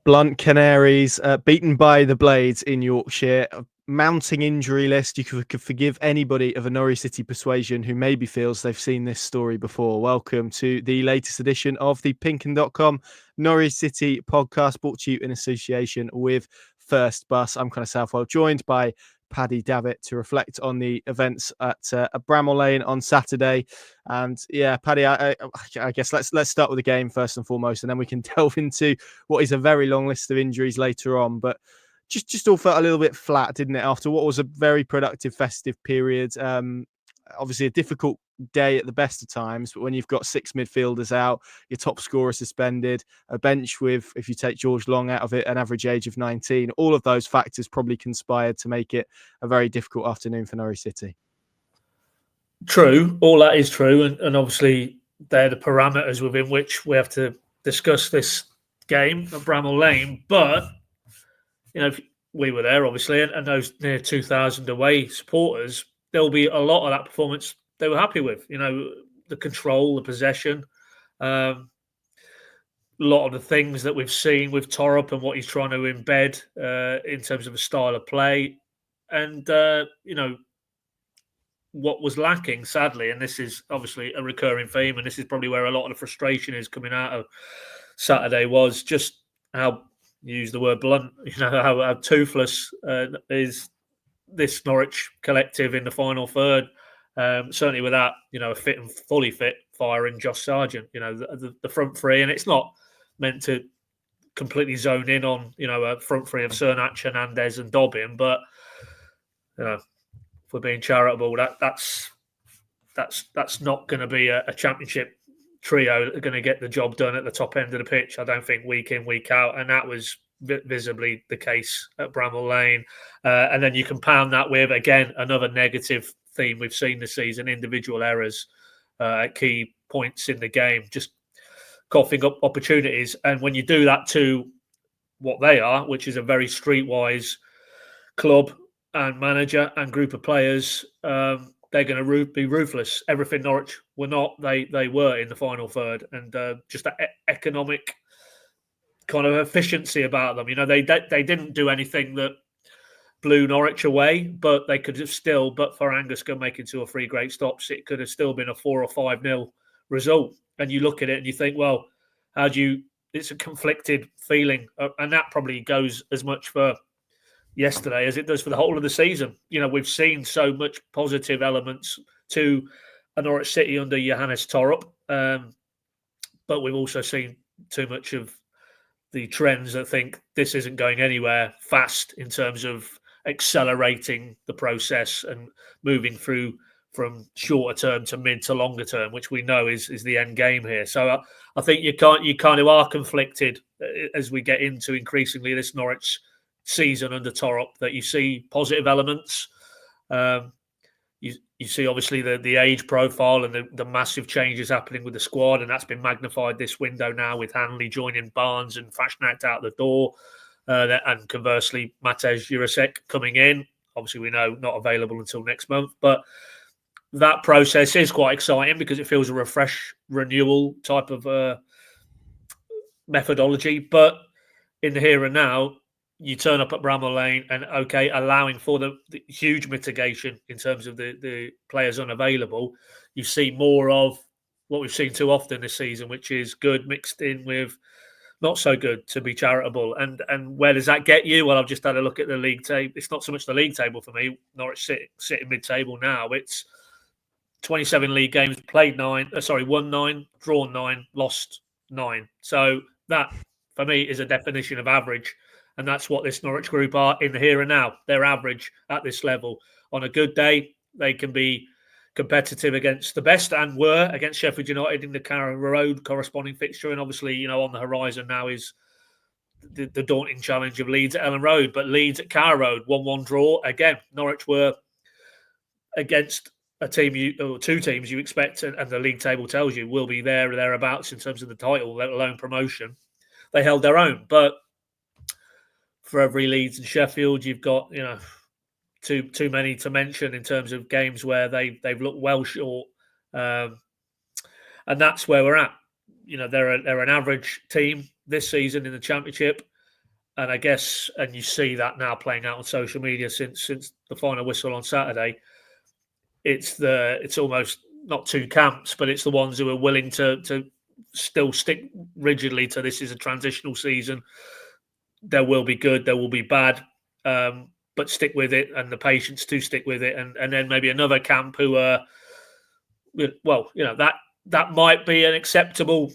Blunt Canaries, beaten by the Blades in Yorkshire. A mounting injury list. You could forgive anybody of a Norwich City persuasion who maybe feels they've seen this story before. Welcome to the latest edition of the PinkUn.com Norwich City podcast, brought to you in association with First Bus. I'm Connor Southwell, joined by Paddy, Davitt, to reflect on the events at Bramall Lane on Saturday. And yeah, Paddy, I guess let's start with the game first and foremost, and then we can delve into what is a very long list of injuries later on. But just all felt a little bit flat, didn't it, after what was a very productive festive period? Obviously a difficult day at the best of times, but when you've got 6 midfielders out, your top scorer suspended, a bench with, if you take George Long out of it, an average age of 19, all of those factors probably conspired to make it a very difficult afternoon for Norwich City. True, all that is true, and obviously they're the parameters within which we have to discuss this game at Bramall Lane. But we were there obviously, and those near 2,000 away supporters, there'll be a lot of that performance they were happy with. The control, the possession, a lot of the things that we've seen with Thorup and what he's trying to embed in terms of a style of play, and what was lacking, sadly, and this is obviously a recurring theme, and this is probably where a lot of the frustration is coming out of Saturday, was just how, use the word blunt, how toothless is this Norwich collective in the final third. Certainly without, a fit and fully fit firing Josh Sargent, the front three, and it's not meant to completely zone in on, a front three of Cernak, Hernandez and Dobbin, but, if we're being charitable, that's not going to be a championship trio that are going to get the job done at the top end of the pitch, I don't think, week in, week out, and that was visibly the case at Bramall Lane. And then you compound that with, again, another negative theme we've seen this season, individual errors at key points in the game, just coughing up opportunities. And when you do that to what they are, which is a very streetwise club and manager and group of players, they're going to be ruthless. Everything Norwich were not, they were in the final third, and just that economic kind of efficiency about them. They didn't do anything that blew Norwich away, but they could have still, but for Angus making 2 or 3 great stops, it could have still been a 4 or 5-0 result. And you look at it and you think, well, it's a conflicted feeling, and that probably goes as much for yesterday as it does for the whole of the season. We've seen so much positive elements to a Norwich City under Johannes Thorup, but we've also seen too much of the trends that think this isn't going anywhere fast in terms of accelerating the process and moving through from shorter term to mid to longer term, which we know is the end game here. So I think you kind of are conflicted as we get into increasingly this Norwich season under Thorup, that you see positive elements. You see obviously the age profile and the massive changes happening with the squad, and that's been magnified this window now with Hanley joining Barnes and Fashnacht out the door, and conversely Matej Jurasek coming in. Obviously we know not available until next month, but that process is quite exciting because it feels a refresh, renewal type of methodology. But in the here and now, you turn up at Bramall Lane and, okay, allowing for the huge mitigation in terms of the players unavailable, you see more of what we've seen too often this season, which is good mixed in with not so good, to be charitable. And where does that get you? Well, I've just had a look at the league table. It's not so much the league table for me. Norwich sitting mid-table now. It's 27 league games, played 9, won 9, drawn 9, lost 9. So that, for me, is a definition of average. And that's what this Norwich group are in the here and now. They're average at this level. On a good day, they can be competitive against the best, and were against Sheffield United in the Carrow Road corresponding fixture. And obviously, on the horizon now is the daunting challenge of Leeds at Ellen Road. But Leeds at Carrow Road, 1-1 draw. Again, Norwich were against a team or 2 teams you expect, and the league table tells you will be there or thereabouts in terms of the title, let alone promotion. They held their own. But for every Leeds and Sheffield, you've got, too many to mention in terms of games where they've looked well short, and that's where we're at. They're an average team this season in the Championship. And I guess, and you see that now playing out on social media since the final whistle on Saturday. It's almost not two camps, but it's the ones who are willing to still stick rigidly to this is a transitional season. There will be good, there will be bad, but stick with it, and the patience to stick with it. And then maybe another camp who are, well, that might be an acceptable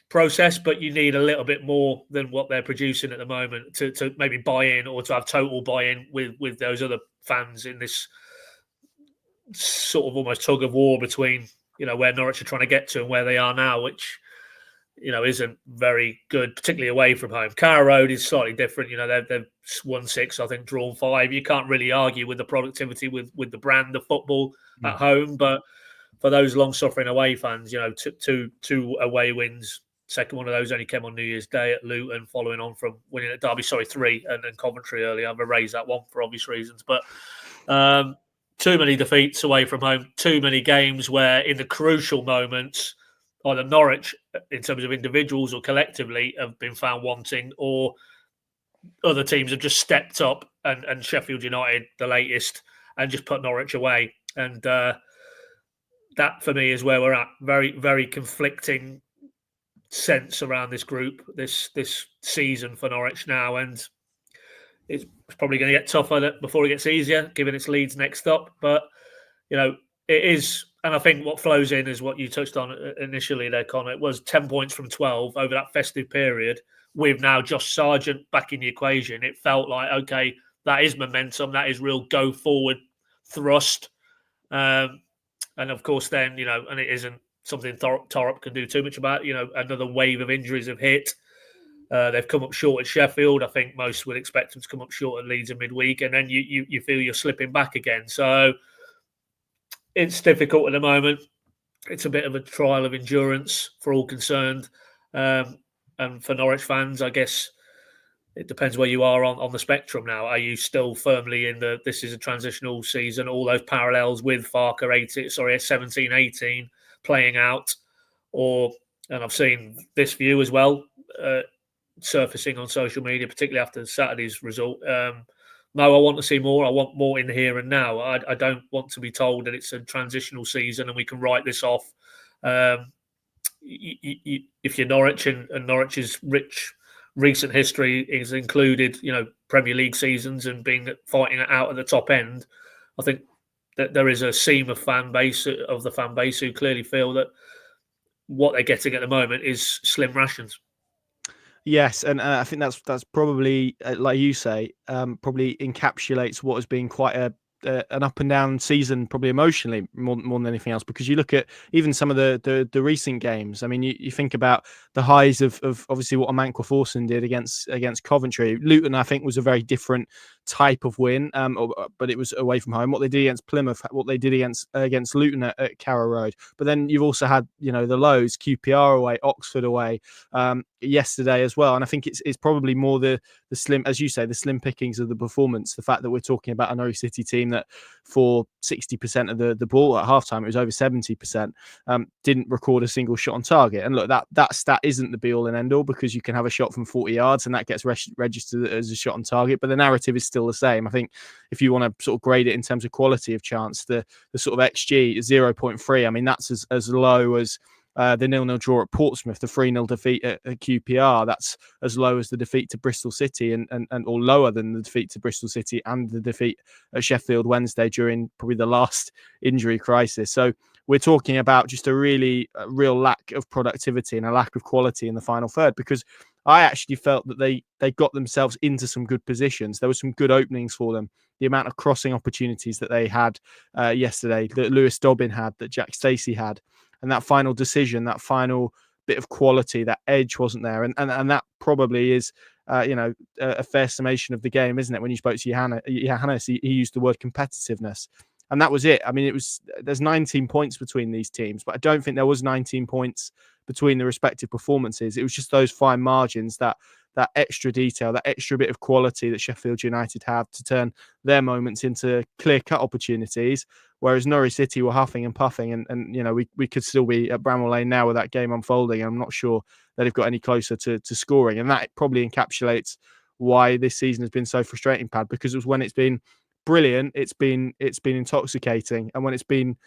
process, but you need a little bit more than what they're producing at the moment to maybe buy in, or to have total buy-in with those other fans in this sort of almost tug of war between where Norwich are trying to get to and where they are now, which isn't very good, particularly away from home. Carrow Road is slightly different. They've won 6, I think, drawn 5. You can't really argue with the productivity with the brand of football at home, but for those long-suffering away fans, two away wins. Second one of those only came on New Year's Day at Luton, following on from winning at Derby. 3, and then Coventry earlier. I've erased that one for obvious reasons, but too many defeats away from home. Too many games where, in the crucial moments, either Norwich, in terms of individuals or collectively, have been found wanting, or other teams have just stepped up, and Sheffield United, the latest, and just put Norwich away. And that, for me, is where we're at. Very, very conflicting sense around this group, this season for Norwich now, and it's probably going to get tougher before it gets easier, given its Leeds next up. But it is, and I think what flows in is what you touched on initially there, Connor. It was 10 points from 12 over that festive period, with now Josh Sargent back in the equation. It felt like, okay, that is momentum, that is real go forward thrust, and of course then and it isn't something Thorup can do too much about. Another wave of injuries have hit. They've come up short at Sheffield. I think most would expect them to come up short at Leeds in midweek, and then you feel you're slipping back again. So it's difficult at the moment. It's a bit of a trial of endurance for all concerned, and for Norwich fans, I guess it depends where you are on the spectrum now. Are you still firmly in this is a transitional season, all those parallels with Farke 17-18 playing out, and I've seen this view as well surfacing on social media, particularly after Saturday's result. No, I want to see more. I want more in the here and now. I don't want to be told that it's a transitional season and we can write this off. If you're Norwich, and Norwich's rich recent history is included, Premier League seasons and fighting it out at the top end, I think that there is a seam of the fan base who clearly feel that what they're getting at the moment is slim rations. Yes, and I think that's probably, like you say, probably encapsulates what has been quite an up and down season, probably emotionally more than anything else. Because you look at even some of the recent games. I mean, you think about the highs of obviously what Amankwa Forson did against Coventry. Luton, I think, was a very different type of win, but it was away from home. What they did against Plymouth, what they did against Luton at Carrow Road. But then you've also had the lows, QPR away, Oxford away, yesterday as well. And I think it's probably more the slim, as you say, the slim pickings of the performance. The fact that we're talking about a Norwich City team that for 60% of the ball at halftime, it was over 70%, didn't record a single shot on target. And look, that stat isn't the be all and end all, because you can have a shot from 40 yards and that gets registered as a shot on target. But the narrative is still the same. I think if you want to sort of grade it in terms of quality of chance, the sort of XG is 0.3. I mean, that's as low as the 0-0 draw at Portsmouth, the 3-0 defeat at QPR. That's as low as the defeat to Bristol City, and or lower than the defeat to Bristol City and the defeat at Sheffield Wednesday during probably the last injury crisis. So we're talking about just a real lack of productivity and a lack of quality in the final third, because I actually felt that they got themselves into some good positions. There were some good openings for them. The amount of crossing opportunities that they had yesterday, that Lewis Dobbin had, that Jack Stacey had, and that final decision, that final bit of quality, that edge wasn't there. And that probably is, a fair summation of the game, isn't it? When you spoke to Johannes, he used the word competitiveness. And that was it. I mean, there's 19 points between these teams, but I don't think there was 19 points between the respective performances. It was just those fine margins, that extra detail, that extra bit of quality that Sheffield United have to turn their moments into clear-cut opportunities, whereas Norwich City were huffing and puffing, and we could still be at Bramall Lane now with that game unfolding. I'm not sure that they've got any closer to scoring, and that probably encapsulates why this season has been so frustrating, Pad, because it was when it's been brilliant, it's been intoxicating, and when it's been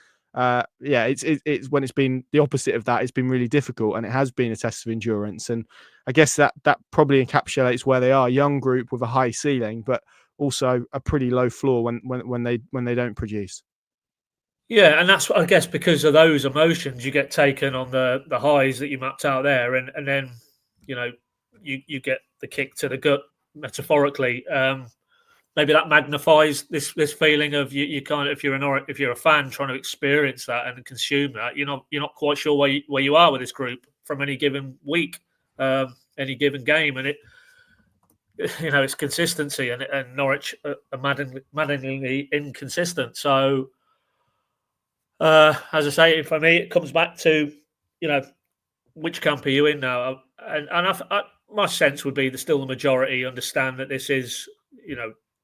it's when it's been the opposite of that, it's been really difficult, and it has been a test of endurance. And I guess that probably encapsulates where they are: young group with a high ceiling, but also a pretty low floor when they don't produce. Yeah, and that's what I guess, because of those emotions you get taken on the highs that you mapped out there, and then you get the kick to the gut, metaphorically. Maybe that magnifies this feeling of you kind of, if you're a fan trying to experience that and consume that, you're not quite sure where you are with this group from any given week, any given game, and it's consistency, and Norwich are maddeningly inconsistent. So as I say, for me, it comes back to which camp are you in now, and my sense would be that still the majority understand that this is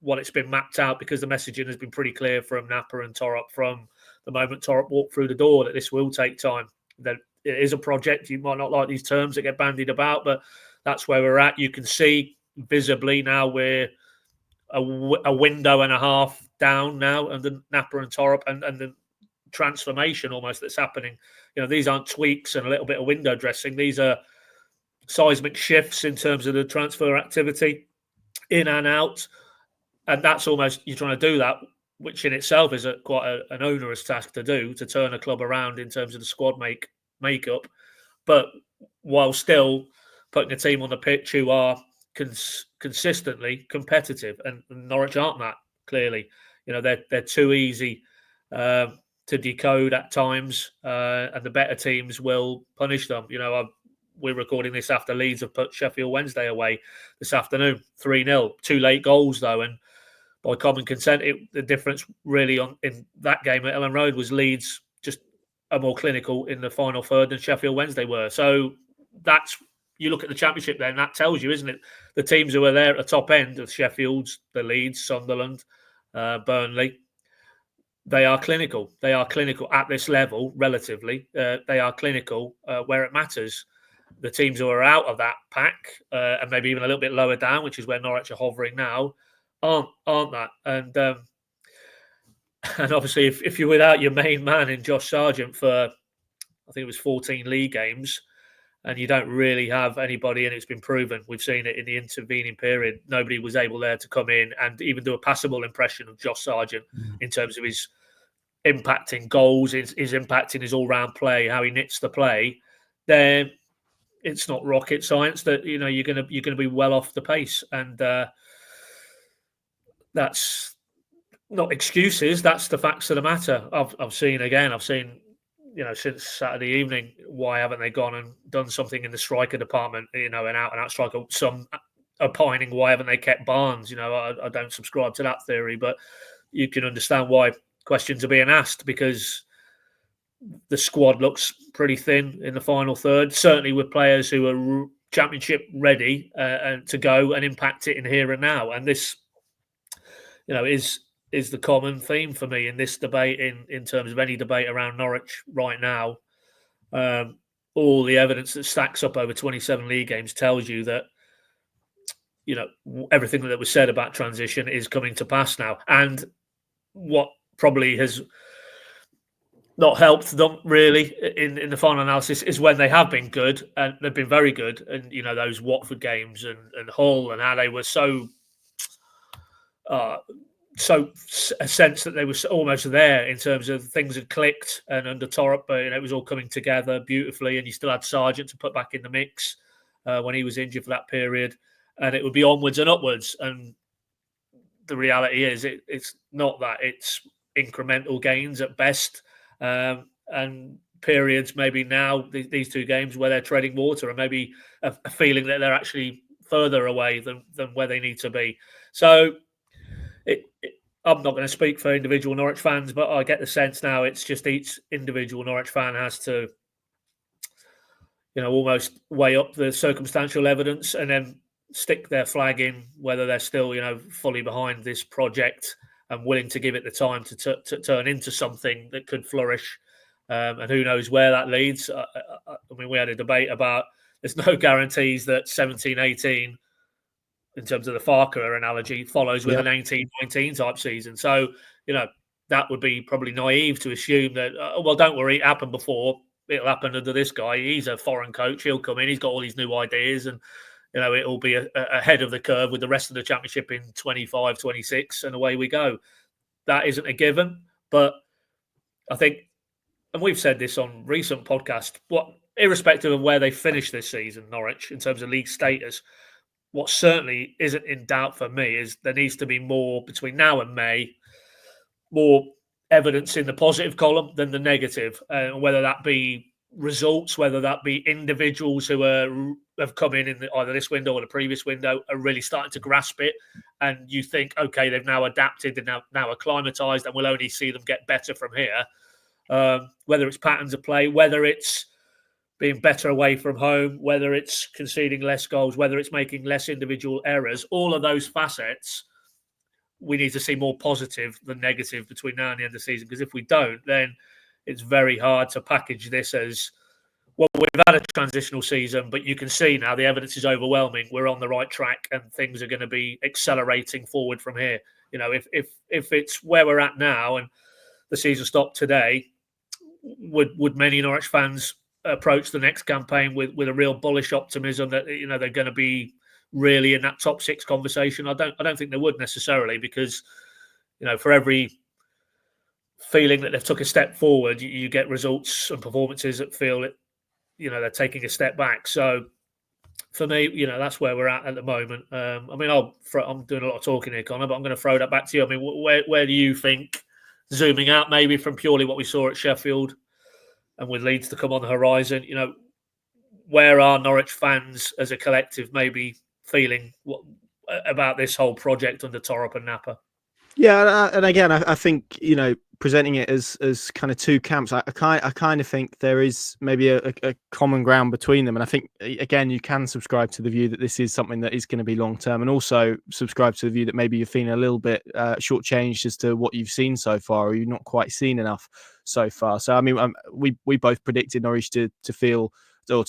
what it's been mapped out, because the messaging has been pretty clear from Napper and Thorup from the moment Thorup walked through the door, that this will take time, that it is a project. You might not like these terms that get bandied about, but that's where we're at. You can see visibly now we're a window and a half down now under Napper and Thorup, and the transformation almost that's happening. These aren't tweaks and a little bit of window dressing. These are seismic shifts in terms of the transfer activity in and out. And that's almost, you're trying to do that, which in itself is quite an onerous task to do, to turn a club around in terms of the squad makeup, but while still putting a team on the pitch who are consistently competitive. And Norwich aren't that, clearly. They're too easy to decode at times, and the better teams will punish them. We're recording this after Leeds have put Sheffield Wednesday away this afternoon, 3-0. 2 late goals, though, and by common consent, the difference really in that game at Ellen Road was Leeds just are more clinical in the final third than Sheffield Wednesday were. So you look at the Championship then, that tells you, isn't it? The teams who are there at the top end of Sheffield's, the Leeds, Sunderland, Burnley, they are clinical. They are clinical at this level, relatively. They are clinical where it matters. The teams who are out of that pack, and maybe even a little bit lower down, which is where Norwich are hovering now, aren't that. And obviously, if you're without your main man in Josh Sargent for, I think it was 14 league games, and you don't really have anybody, and it's been proven, we've seen it in the intervening period, nobody was able there to come in and even do a passable impression of Josh Sargent in terms of his impacting goals, his impacting his all-round play, how he knits the play, then it's not rocket science that you're gonna be well off the pace. And that's not excuses. That's the facts of the matter. I've seen since Saturday evening, why haven't they gone and done something in the striker department? An out and out striker. Some opining, why haven't they kept Barnes? I don't subscribe to that theory, but you can understand why questions are being asked, because the squad looks pretty thin in the final third, certainly with players who are Championship ready and to go and impact it in here and now. And this, is the common theme for me in this debate, in terms of any debate around Norwich right now. All the evidence that stacks up over 27 league games tells you that, everything that was said about transition is coming to pass now. And what probably has not helped them really in the final analysis is when they have been good, and they've been very good. And, those Watford games and Hull, and how they were so a sense that they were almost there in terms of things had clicked, and under Thorup, it was all coming together beautifully, and you still had Sargent to put back in the mix when he was injured for that period, and it would be onwards and upwards. And the reality is it's not that. It's incremental gains at best, and periods maybe now, these 2 games, where they're treading water, and maybe a feeling that they're actually further away than where they need to be. So I'm not going to speak for individual Norwich fans, but I get the sense now it's just each individual Norwich fan has to, almost weigh up the circumstantial evidence and then stick their flag in, whether they're still, fully behind this project and willing to give it the time to turn into something that could flourish. And who knows where that leads. I mean, we had a debate about, there's no guarantees that 17, 18 in terms of the Farker analogy, follows with an 18-19 type season. So, that would be probably naive to assume that, well, don't worry, it happened before. It'll happen under this guy. He's a foreign coach. He'll come in. He's got all these new ideas, and it'll be ahead of the curve with the rest of the championship in 25, 26, and away we go. That isn't a given, but I think, and we've said this on recent podcasts, irrespective of where they finish this season, Norwich, in terms of league status, what certainly isn't in doubt for me is there needs to be more between now and May, more evidence in the positive column than the negative, whether that be results, whether that be individuals who have come in either this window or the previous window are really starting to grasp it, and you think, okay, they've now adapted, they're now acclimatized, and we'll only see them get better from here. Whether it's patterns of play, whether it's being better away from home, whether it's conceding less goals, whether it's making less individual errors, all of those facets, we need to see more positive than negative between now and the end of the season. Because if we don't, then it's very hard to package this as, well, we've had a transitional season, but you can see now the evidence is overwhelming. We're on the right track and things are going to be accelerating forward from here. If it's where we're at now and the season stopped today, would many Norwich fans approach the next campaign with a real bullish optimism that they're going to be really in that top six conversation? I don't think they would necessarily, because for every feeling that they've took a step forward, you get results and performances that feel that they're taking a step back. So for me, that's where we're at the moment. I'm doing a lot of talking here, Connor, but I'm going to throw that back to you. I mean, where do you think, zooming out maybe from purely what we saw at Sheffield and with Leeds to come on the horizon, where are Norwich fans as a collective maybe feeling about this whole project under Thorup and Napper? Yeah, and again, I think presenting it as kind of two camps, I kind of think there is maybe a common ground between them, and I think again you can subscribe to the view that this is something that is going to be long term, and also subscribe to the view that maybe you're feeling a little bit shortchanged as to what you've seen so far, or you've not quite seen enough so far. So I mean, we both predicted Norwich to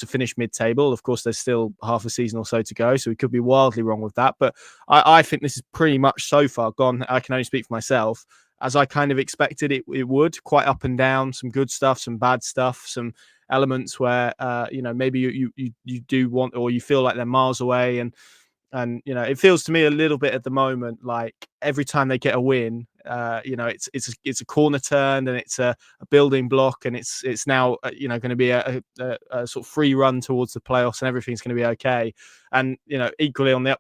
finish mid-table. Of course, there's still half a season or so to go, so we could be wildly wrong with that. But I think this is pretty much so far gone. I can only speak for myself, as I kind of expected it would. Quite up and down, some good stuff, some bad stuff, some elements where maybe you do want, or you feel like they're miles away, and it feels to me a little bit at the moment like every time they get a win, it's a corner turn, and it's a building block, and it's now going to be a sort of free run towards the playoffs, and everything's going to be okay. And equally on the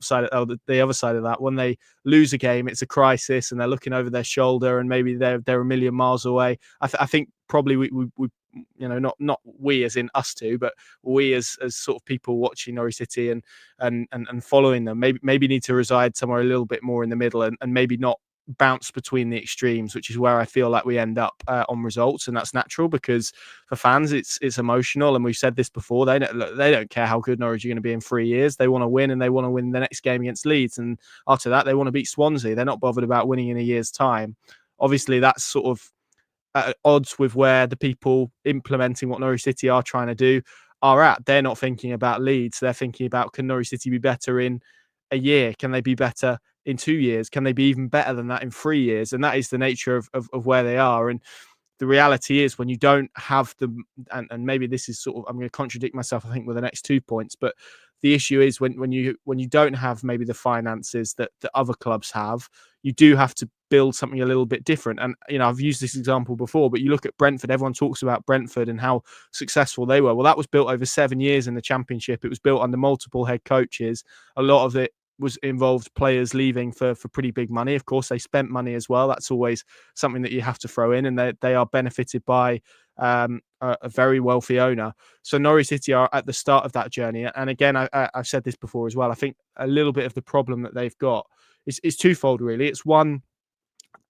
the other side of that, when they lose a game, it's a crisis, and they're looking over their shoulder, and maybe they're a million miles away. I think probably we not we as in us two, but we as sort of people watching Norwich City and following them, maybe need to reside somewhere a little bit more in the middle, and maybe not bounce between the extremes, which is where I feel like we end up on results. And that's natural, because for fans it's emotional, and we've said this before, they don't care how good Norwich are going to be in 3 years. They want to win, and they want to win the next game against Leeds, and after that they want to beat Swansea. They're not bothered about winning in a year's time. Obviously that's sort of at odds with where the people implementing what Norwich City are trying to do are at. They're not thinking about Leeds. They're thinking about, can Norwich City be better in a year? Can they be better in 2 years? Can they be even better than that in 3 years? And that is the nature of where they are. And the reality is, when you don't have them, and maybe this is sort of, I'm going to contradict myself, I think, with the next 2 points, but the issue is when you don't have maybe the finances that other clubs have, you do have to build something a little bit different. And I've used this example before, but you look at Brentford. Everyone talks about Brentford and how successful they were. Well, that was built over 7 years in the Championship. It was built under multiple head coaches. A lot of it was involved players leaving for pretty big money. Of course, they spent money as well. That's always something that you have to throw in, and they are benefited by a very wealthy owner. So Norwich City are at the start of that journey. And again, I've said this before as well, I think a little bit of the problem that they've got is twofold, really. It's one,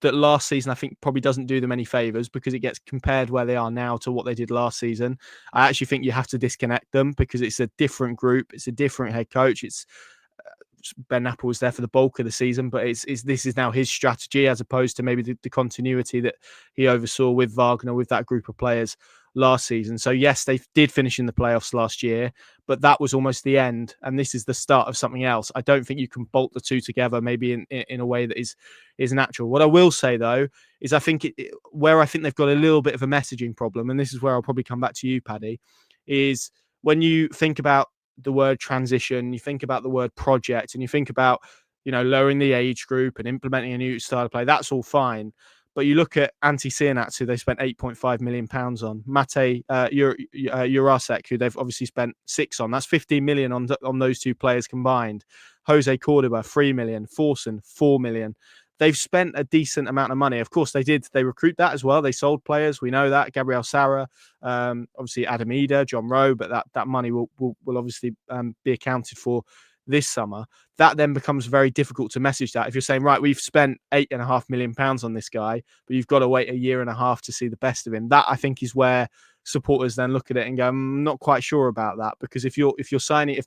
that last season I think probably doesn't do them any favors, because it gets compared where they are now to what they did last season. I actually think you have to disconnect them, because it's a different group. It's a different head coach. It's Ben Apple was there for the bulk of the season, but this is now his strategy, as opposed to maybe the continuity that he oversaw with Wagner, with that group of players last season. So yes, they did finish in the playoffs last year, but that was almost the end, and this is the start of something else. I don't think you can bolt the two together, maybe in a way that is natural. What I will say though is I think where I think they've got a little bit of a messaging problem, and this is where I'll probably come back to you, Paddy, is when you think about the word transition, you think about the word project, and you think about, lowering the age group and implementing a new style of play. That's all fine. But you look at Antti Cianats, who they spent £8.5 million on, Mate Jurasek, who they've obviously spent 6 on. That's 15 million on those two players combined. Jose Cordoba, 3 million. Forson, 4 million. They've spent a decent amount of money. Of course, they did. They recruit that as well. They sold players. We know that. Gabriel Sara, obviously Adam Eder, John Rowe, but that money will obviously be accounted for this summer. That then becomes very difficult to message that. If you're saying, right, we've spent £8.5 million on this guy, but you've got to wait a year and a half to see the best of him. That, I think, is where supporters then look at it and go, I'm not quite sure about that, because if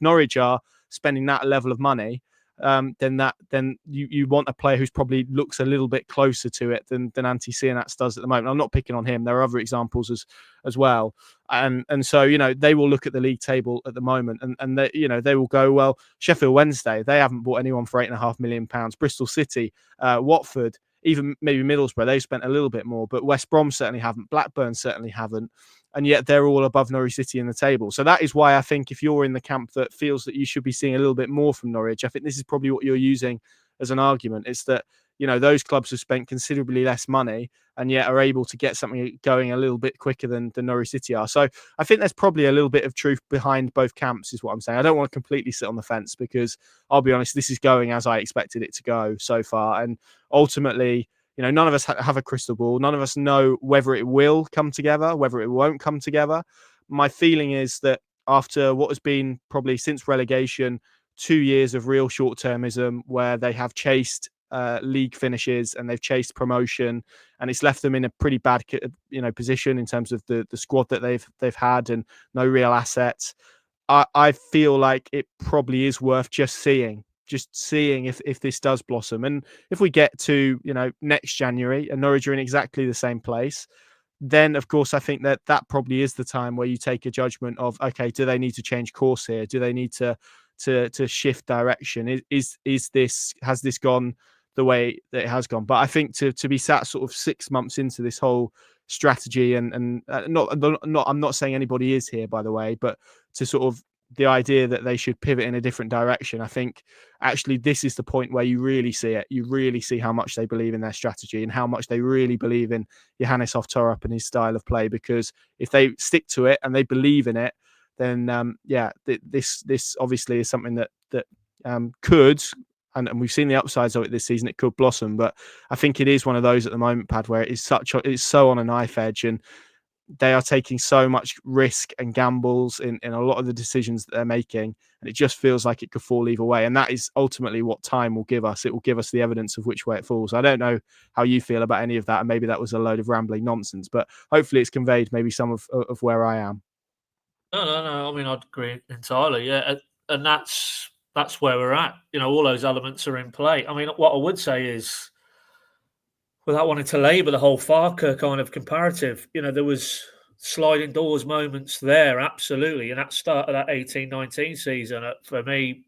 Norwich are spending that level of money, then you want a player who's probably looks a little bit closer to it than Antti Cianats does at the moment. I'm not picking on him. There are other examples as well. And so, they will look at the league table at the moment and they will go, well, Sheffield Wednesday, they haven't bought anyone for £8.5 million. Bristol City, Watford, even maybe Middlesbrough, they've spent a little bit more, but West Brom certainly haven't. Blackburn certainly haven't. And yet they're all above Norwich City in the table. So that is why I think if you're in the camp that feels that you should be seeing a little bit more from Norwich, I think this is probably what you're using as an argument. It's that, those clubs have spent considerably less money and yet are able to get something going a little bit quicker than Norwich City are. So I think there's probably a little bit of truth behind both camps is what I'm saying. I don't want to completely sit on the fence because I'll be honest, this is going as I expected it to go so far. And ultimately, none of us have a crystal ball. None of us know whether it will come together, whether it won't come together. My feeling is that after what has been probably since relegation, 2 years of real short-termism where they have chased league finishes and they've chased promotion, and it's left them in a pretty bad position in terms of the squad that they've had and no real assets. I feel like it probably is worth just seeing if this does blossom. And if we get to, next January and Norwich are in exactly the same place, then of course I think that probably is the time where you take a judgment of, okay, do they need to change course here? Do they need to shift direction? Has this gone the way that it has gone? But I think to be sat sort of 6 months into this whole strategy and not I'm not saying anybody is here, by the way, but to sort of the idea that they should pivot in a different direction. I think actually this is the point where you really see it. You really see how much they believe in their strategy and how much they really believe in Johannes Hoff Thorup and his style of play. Because if they stick to it and they believe in it, then this obviously is something that could, and we've seen the upsides of it this season. It could blossom, but I think it is one of those at the moment, Pad, where it's so on a knife edge, and they are taking so much risk and gambles in a lot of the decisions that they're making, and it just feels like it could fall either way. And that is ultimately what time will give us. It will give us the evidence of which way it falls. I don't know how you feel about any of that, and maybe that was a load of rambling nonsense, but hopefully it's conveyed maybe some of where I am. No. I mean, I'd agree entirely. Yeah, and that's where we're at. All those elements are in play. I mean, what I would say is, without wanting to labour the whole Farke kind of comparative, there was sliding doors moments there, absolutely. And that start of that 18-19 season, for me,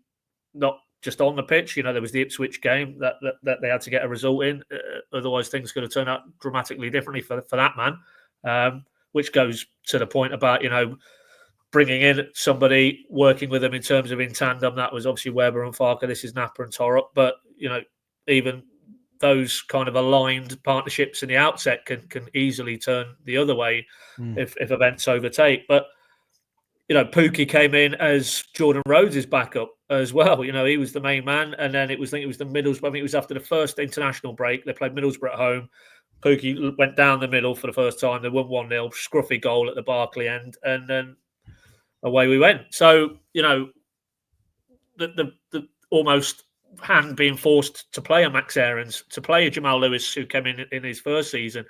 not just on the pitch. There was the Ipswich game that they had to get a result in. Otherwise, things could have turned out dramatically differently for that man, which goes to the point about, bringing in somebody, working with them in terms of in tandem. That was obviously Weber and Farke. This is Napper and Thorup. But, even those kind of aligned partnerships in the outset can easily turn the other way if events overtake. But, Pookie came in as Jordan Rhodes' backup as well. He was the main man. And then I think it was the Middlesbrough. I think it was after the first international break. They played Middlesbrough at home. Pookie went down the middle for the first time. They won 1-0, scruffy goal at the Barclay end. And then away we went. So, the almost hand being forced to play a Max Aarons, to play a Jamal Lewis who came in his first season,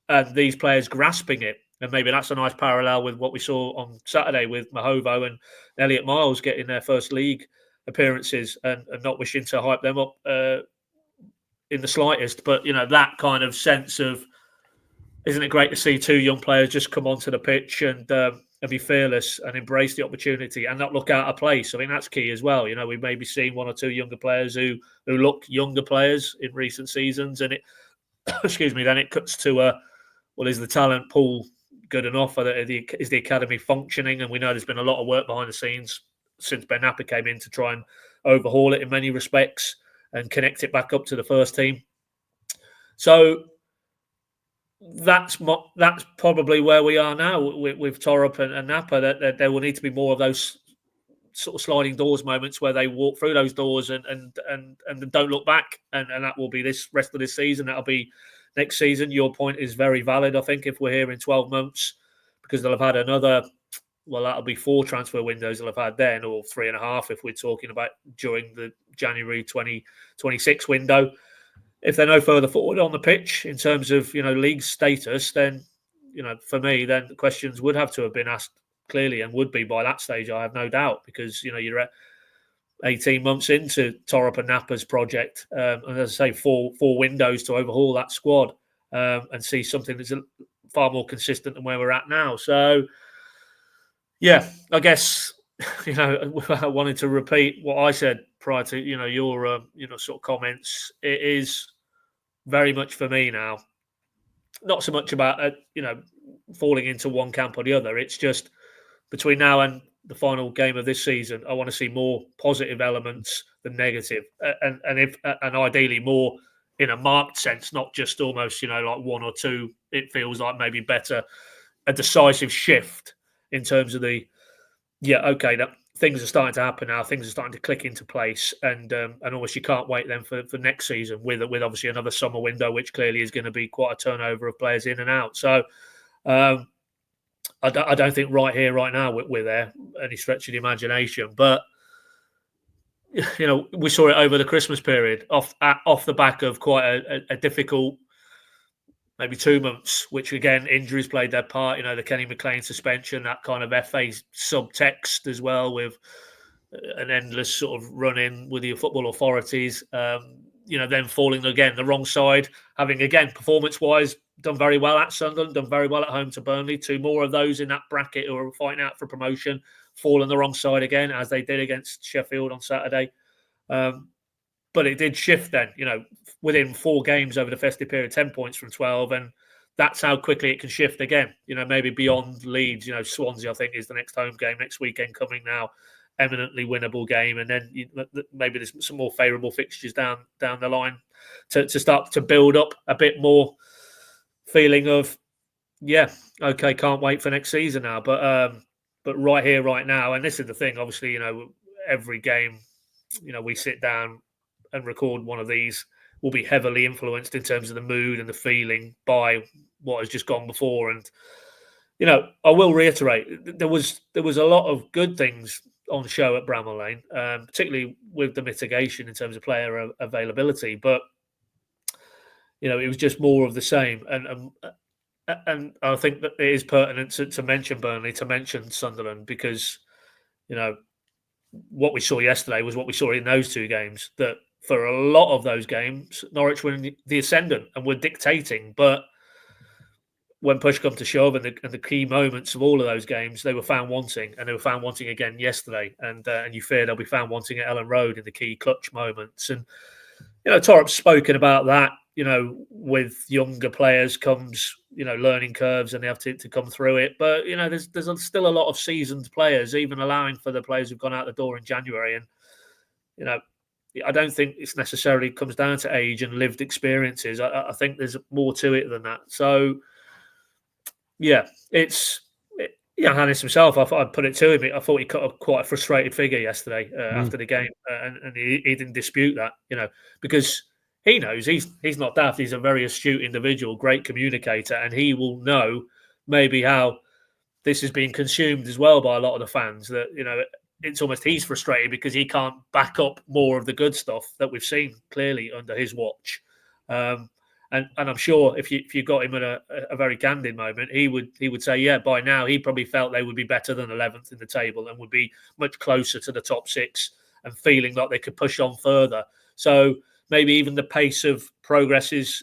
and these players grasping it. And maybe that's a nice parallel with what we saw on Saturday with Mahovo and Elliot Miles getting their first league appearances and not wishing to hype them up in the slightest. But, that kind of sense of isn't it great to see two young players just come onto the pitch and be fearless and embrace the opportunity and not look out of place? I think that's key as well. We've maybe seen one or two younger players who look younger players in recent seasons, and it excuse me, then it cuts to is the talent pool good enough? Is the academy functioning? And we know there's been a lot of work behind the scenes since Ben Napper came in to try and overhaul it in many respects and connect it back up to the first team. So that's probably where we are now with Thorup and Napper. That there will need to be more of those sort of sliding doors moments where they walk through those doors and don't look back, and that will be this rest of this season. That'll be next season. Your point is very valid. I think if we're here in 12 months, because they'll have had another, well, that'll be 4 transfer windows they'll have had then, or 3.5 if we're talking about during the January 2026 window. If they're no further forward on the pitch in terms of league status, then for me, then the questions would have to have been asked clearly, and would be by that stage, I have no doubt, because you're at 18 months into Thorup and Napper's project, and as I say, four windows to overhaul that squad and see something that's far more consistent than where we're at now. So, yeah, I guess I wanted to repeat what I said prior to your sort of comments. It is very much for me now, not so much about falling into one camp or the other. It's just between now and the final game of this season, I want to see more positive elements than negative, and ideally more in a marked sense, not just almost like one or two. It feels like maybe better, a decisive shift in terms of that things are starting to happen now. Things are starting to click into place, and almost you can't wait then for next season with obviously another summer window, which clearly is going to be quite a turnover of players in and out. So I don't think right here, right now, we're there any stretch of the imagination. But we saw it over the Christmas period, off the back of quite a difficult maybe 2 months, which again injuries played their part. The Kenny McLean suspension, that kind of FA subtext as well, with an endless sort of run-in with the football authorities. Then falling again the wrong side, having again performance-wise done very well at Sunderland, done very well at home to Burnley. 2 more of those in that bracket who are fighting out for promotion, falling the wrong side again, as they did against Sheffield on Saturday. But it did shift then, within 4 games over the festive period, 10 points from 12. And that's how quickly it can shift again, maybe beyond Leeds. Swansea, I think, is the next home game next weekend coming now. Eminently winnable game. And then maybe there's some more favourable fixtures down the line to start to build up a bit more feeling of, can't wait for next season now. But right here, right now, and this is the thing, obviously, every game, we sit down and record one of these will be heavily influenced in terms of the mood and the feeling by what has just gone before. And, I will reiterate, there was a lot of good things on show at Bramall Lane, particularly with the mitigation in terms of player availability. But, it was just more of the same. And I think that it is pertinent to mention Burnley, to mention Sunderland, because, what we saw yesterday was what we saw in those 2 games, that for a lot of those games, Norwich were in the ascendant and were dictating. But when push come to shove and the key moments of all of those games, they were found wanting, and they were found wanting again yesterday. And you fear they'll be found wanting at Ellen Road in the key clutch moments. And, Thorup's spoken about that. With younger players comes, learning curves, and they have to come through it. But, there's still a lot of seasoned players, even allowing for the players who've gone out the door in January. And, I don't think it's necessarily comes down to age and lived experiences. I think there's more to it than that. So, Johannes himself, I put it to him, I thought he cut quite a frustrated figure yesterday after the game. And he didn't dispute that, because he knows he's not daft. He's a very astute individual, great communicator, and he will know maybe how this is being consumed as well by a lot of the fans. That it's almost he's frustrated because he can't back up more of the good stuff that we've seen clearly under his watch. And I'm sure if you got him at a very candid moment, he would say, by now he probably felt they would be better than 11th in the table and would be much closer to the top 6 and feeling like they could push on further. So maybe even the pace of progress is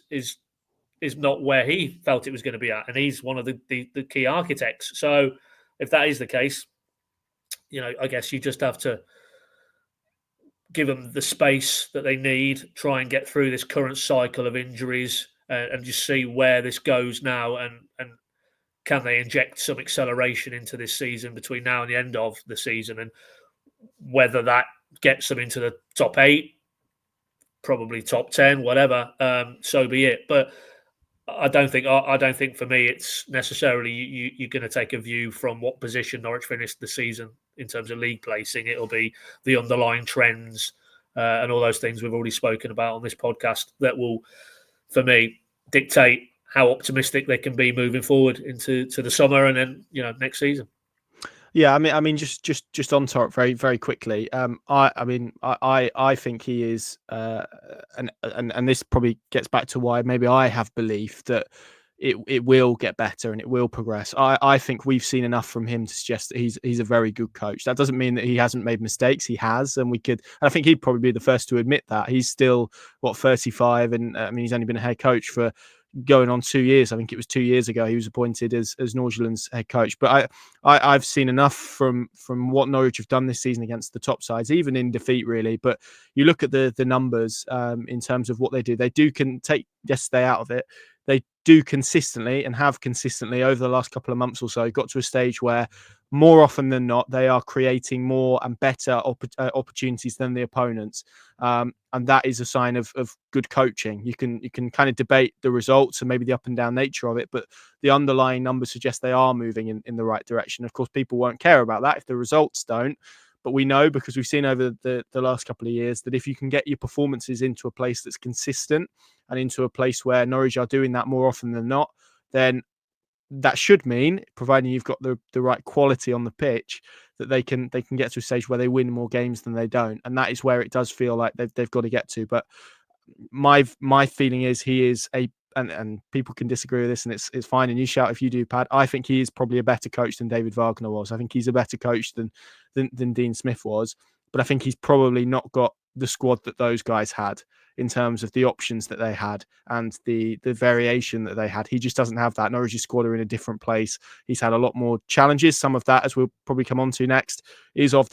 is not where he felt it was going to be at, and he's one of the key architects. So if that is the case, I guess you just have to give them the space that they need, try and get through this current cycle of injuries, and just see where this goes now, and can they inject some acceleration into this season between now and the end of the season, and whether that gets them into the top 8, probably top 10, whatever, so be it. But I don't think for me it's necessarily you're going to take a view from what position Norwich finished the season in terms of league placing. It'll be the underlying trends and all those things we've already spoken about on this podcast that will, for me, dictate how optimistic they can be moving forward into the summer and then next season. Yeah, I mean, just on Thorup very, very quickly. I think he is, and this probably gets back to why maybe I have belief that it will get better and it will progress. I think we've seen enough from him to suggest that he's a very good coach. That doesn't mean that he hasn't made mistakes. He has, and I think he'd probably be the first to admit that. He's still 35, and he's only been a head coach for going on 2 years. I think it was 2 years ago he was appointed as Nordsjælland's head coach. But I've seen enough from what Norwich have done this season against the top sides, even in defeat, really. But you look at the numbers in terms of what they do. They can take yesterday out of it. They do consistently and have consistently over the last couple of months or so got to a stage where more often than not, they are creating more and better opportunities than the opponents. And that is a sign of good coaching. You can kind of debate the results and maybe the up and down nature of it, but the underlying numbers suggest they are moving in the right direction. Of course, people won't care about that if the results don't. But we know, because we've seen over the last couple of years, that if you can get your performances into a place that's consistent and into a place where Norwich are doing that more often than not, then that should mean, providing you've got the right quality on the pitch, that they can get to a stage where they win more games than they don't. And that is where it does feel like they've got to get to. But my feeling is he is and people can disagree with this, and it's fine. And you shout if you do, Pad. I think he is probably a better coach than David Wagner was. I think he's a better coach than Dean Smith was. But I think he's probably not got the squad that those guys had in terms of the options that they had and the variation that they had. He just doesn't have that. Norwich's squad are in a different place. He's had a lot more challenges. Some of that, as we'll probably come on to next, is of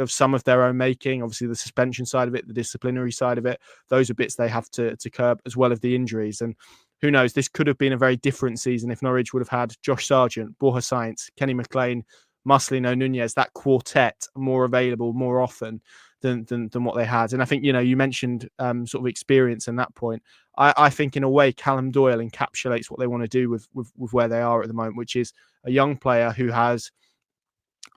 some of their own making. Obviously, the suspension side of it, the disciplinary side of it, those are bits they have to curb, as well as the injuries. And who knows, this could have been a very different season if Norwich would have had Josh Sargent, Borja Sainz, Kenny McLean, Marcelino Nunez, that quartet more available more often than what they had. And I think, you mentioned sort of experience in that point. I think in a way Callum Doyle encapsulates what they want to do with where they are at the moment, which is a young player who has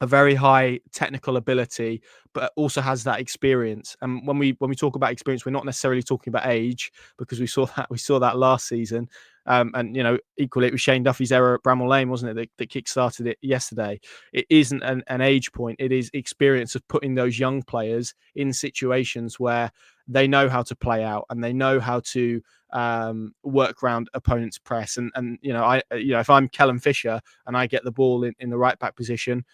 a very high technical ability, but also has that experience. And when we talk about experience, we're not necessarily talking about age, because we saw that last season. And equally, it was Shane Duffy's error at Bramall Lane, wasn't it, that kick-started it yesterday. It isn't an age point. It is experience of putting those young players in situations where they know how to play out and they know how to work around opponents' press. And if I'm Callum Fisher and I get the ball in the right back position,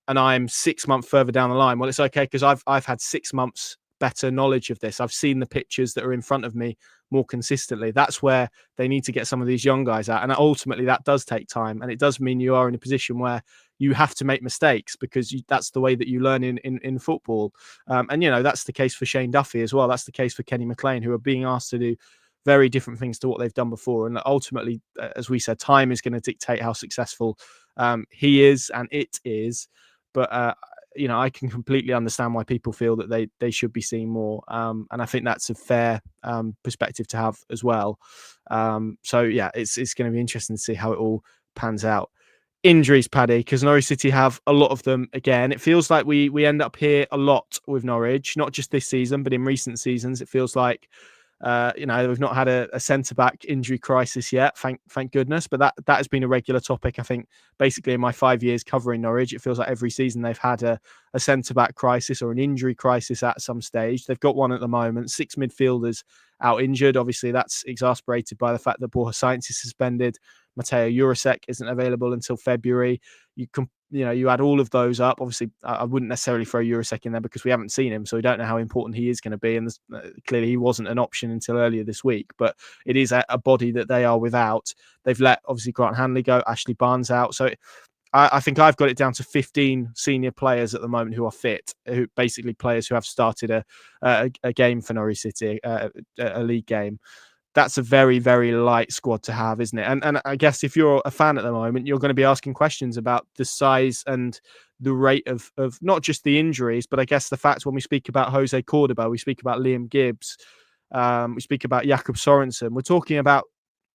and I'm 6 months further down the line, well, it's okay, because I've had 6 months better knowledge of this. I've seen the pictures that are in front of me more consistently. That's where they need to get some of these young guys out. And ultimately, that does take time. And it does mean you are in a position where you have to make mistakes, because that's the way that you learn in football. And that's the case for Shane Duffy as well. That's the case for Kenny McLean, who are being asked to do very different things to what they've done before. And ultimately, as we said, time is going to dictate how successful he is and it is. But I can completely understand why people feel that they should be seeing more, and I think that's a fair perspective to have as well. So yeah, it's going to be interesting to see how it all pans out. Injuries, Paddy, because Norwich City have a lot of them again. It feels like we end up here a lot with Norwich, not just this season, but in recent seasons. It feels like we've not had a centre-back injury crisis yet, thank goodness. But that has been a regular topic, I think, basically in my 5 years covering Norwich. It feels like every season they've had a centre-back crisis or an injury crisis at some stage. They've got one at the moment. 6 midfielders out injured. Obviously, that's exasperated by the fact that Borja Sainz is suspended. Mateo Jurasek isn't available until February. You add all of those up. Obviously, I wouldn't necessarily throw Jurasek in there because we haven't seen him, so we don't know how important he is going to be. And clearly, he wasn't an option until earlier this week. But it is a body that they are without. They've let obviously Grant Hanley go, Ashley Barnes out. So I think I've got it down to 15 senior players at the moment who are fit, who basically players who have started a game for Norwich City, a league game. That's a very, very light squad to have, isn't it? And I guess if you're a fan at the moment, you're going to be asking questions about the size and the rate of not just the injuries, but I guess the fact when we speak about Jose Cordoba, we speak about Liam Gibbs, we speak about Jakob Sorensen, we're talking about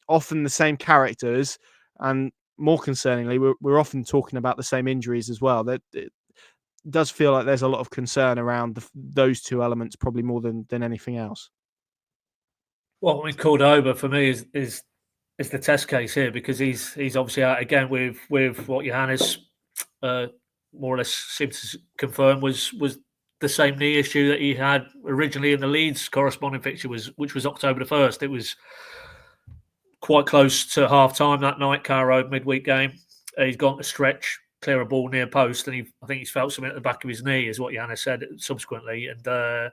often the same characters, and more concerningly, we're often talking about the same injuries as well. That it does feel like there's a lot of concern around those two elements, probably more than anything else. Well, I mean, Cordoba for me is the test case here, because he's obviously out again with what Johannes more or less seemed to confirm was the same knee issue that he had originally in the Leeds corresponding fixture, which was October the 1st. It was quite close to half time that night, Carrow Road midweek game. He's gone to stretch, clear a ball near post, and I think he's felt something at the back of his knee, is what Johannes said subsequently, and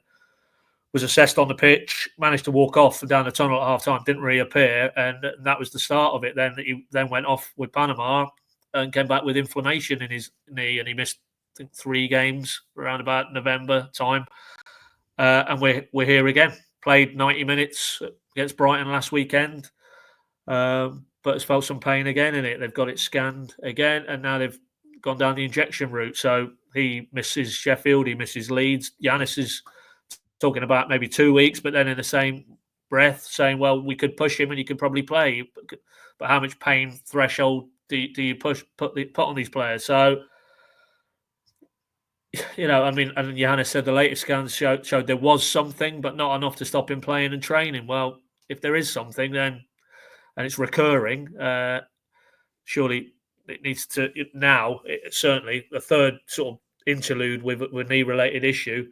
was assessed on the pitch, managed to walk off and down the tunnel at half time, didn't reappear, and that was the start of it. Then he then went off with Panama and came back with inflammation in his knee, and he missed, I think, 3 games around about November time. And we're here again. Played 90 minutes against Brighton last weekend, but has felt some pain again in it. They've got it scanned again, and now they've gone down the injection route. So he misses Sheffield, he misses Leeds. Johannes is talking about maybe 2 weeks, but then in the same breath saying, well, we could push him and he could probably play. But how much pain threshold do you put on these players? So, I mean, and Johannes said the latest scans showed there was something, but not enough to stop him playing and training. Well, if there is something, then, and it's recurring, surely it needs to now. Certainly, the third sort of interlude with knee-related issue.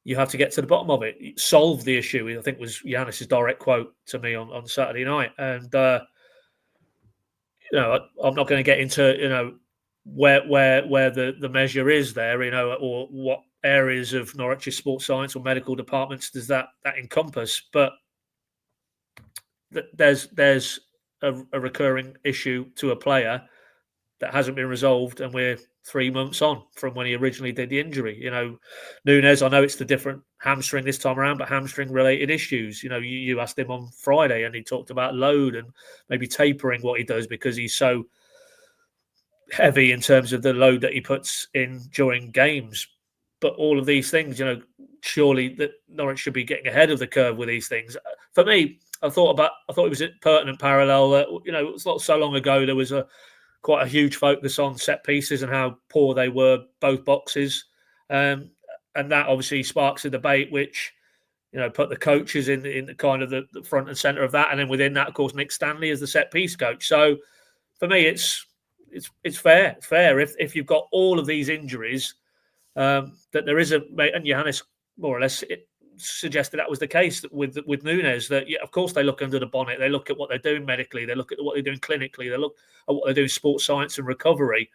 You have to get to the bottom of it. Solve the issue, I think, was Johannes' direct quote to me on Saturday night. And I'm not going to get into where the measure is there, or what areas of Norwich's sports science or medical departments does that encompass. But there's a recurring issue to a player that hasn't been resolved, and we're 3 months on from when he originally did the injury. Núñez, I know it's the different hamstring this time around, but hamstring-related issues. You asked him on Friday, and he talked about load and maybe tapering what he does because he's so heavy in terms of the load that he puts in during games. But all of these things, surely that Norwich should be getting ahead of the curve with these things. For me, I thought it was a pertinent parallel that, it was not so long ago there was quite a huge focus on set pieces and how poor they were, both boxes. And that obviously sparks a debate which, put the coaches in the kind of the front and centre of that. And then within that, of course, Nick Stanley is the set piece coach. So for me, it's fair. If you've got all of these injuries, that there is and Johannes more or less suggested that was the case with Núñez, that of course they look under the bonnet, they look at what they're doing medically, they look at what they're doing clinically, they look at what they're doing sports science and recovery,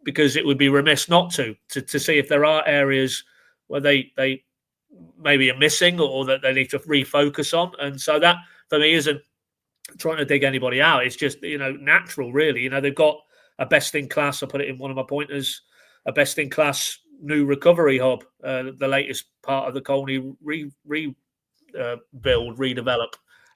because it would be remiss not to see if there are areas where they maybe are missing or that they need to refocus on. And so that for me isn't trying to dig anybody out, it's just natural really. They've got a best in class, I put it in one of my pointers, a best in class new recovery hub, the latest part of the Colney redevelop.